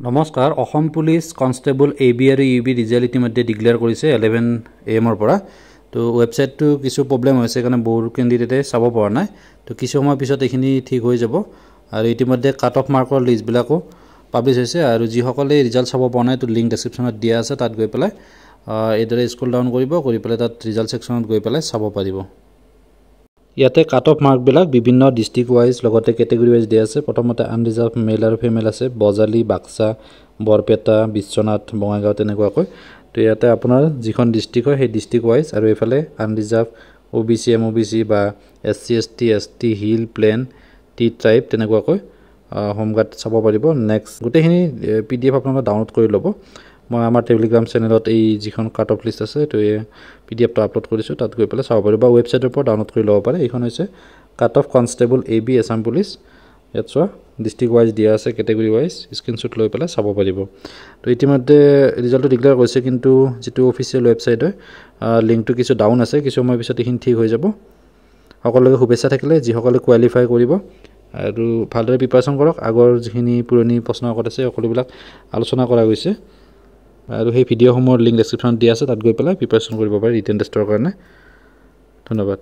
নমস্কাৰ Assam police constable AB আৰু UB result ইতিমধ্যে ডিক্লেয়াৰ কৰিছে 11 AM পৰা তো ৱেবসাইটটো কিছু প্ৰবলেম হৈছে কাৰণে বহু কেণ্ডিডেটে চাব পৰা নাই তো কিছু সময় পিছত এখিনি ঠিক হৈ যাব আৰু ইতিমধ্যে কাট অফ মাৰ্কৰ লিষ্ট বিলাকো পাবলিশ হৈছে আৰু যিসকলে ৰিজাল্ট চাব পৰা নাই তো লিংক ডেসক্ৰিপচনত দিয়া আছে তাত গৈ পেলাই এদৰে স্ক্ৰল ডাউন কৰি পেলাই তাত ৰিজাল্ট সেকশনত গৈ পেলাই চাব পাৰিব ইয়াতে কাট অফ মাৰ্ক বিলাক বিভিন্ন ডিস্ট্ৰিক্ট ওয়াইজ লগতে ক্যাটেগৰি ওয়াইজ দিয়া আছে প্ৰথমতে আনৰিজাৰ্ভ মেল আৰু ফিমেল আছে বজালি বাক্সা বৰপেটা বিশ্বনাথ বঙাইগাঁও তেনেকুৱাকৈ তো ইয়াতে আপোনাৰ যিখন ডিস্ট্ৰিক্ট হয় সেই ডিস্ট্ৰিক্ট ওয়াইজ আৰু এফালে আনৰিজাৰ্ভ ওবিসি এমওবিসি বা SC ST ST hill plain tea tribe তেনেকুৱাকৈ হোমগাৰ্ড চাব পাৰিব নেক্সট গোটেইখিনি পিডিএফ আপোনালোকে ডাউনলোড কৰি ল'ব মই আমাৰ টেলিগ্ৰাম চেনেলত এই যিখন কাট অফ লিষ্ট আছে তো এই পিডিএফটো আপলোড কৰিছো তাত গৈ পেলাই চাব পাৰিব বা ৱেবসাইটৰ পৰা ডাউনলোড কৰি ল'ব পাৰে এইখন হৈছে cut off constable AB Assam police ইয়াত চোৱা ডিস্ট্ৰিক্ট ওয়াইজ দিয়া আছে ক্যাটেগৰি ওয়াইজ স্ক্ৰিনশ্বট লৈ পেলাই চাব পাৰিব তো ইতিমধ্যে ৰিজাল্টটো ডিক্লেয়াৰ কৰিছে কিন্তু যেটো অফিচিয়েল ৱেবসাইট হয় লিংকটো কিছু ডাউন আছে কিছু সময় পিছত এইখিনি ঠিক হৈ যাব সকলোকে শুভেচ্ছা থাকিলে যিসকলে কোৱালিফাই কৰিব আৰু ভালদৰে প্ৰিপাৰেচন কৰক আগৰ যিখিনি পুৰণি প্ৰশ্ন কাকত আছে সকলোবিলাক আলোচনা কৰা গৈছে আৰু সেই ভিডিঅ'সমূহৰ লিংক ডেসক্ৰিপচনত দিয়া আছে তাত গৈ পেলাই প্ৰিপাৰেচন কৰিব পাৰে ৰিটেন টেষ্টৰ কাৰণে ধন্যবাদ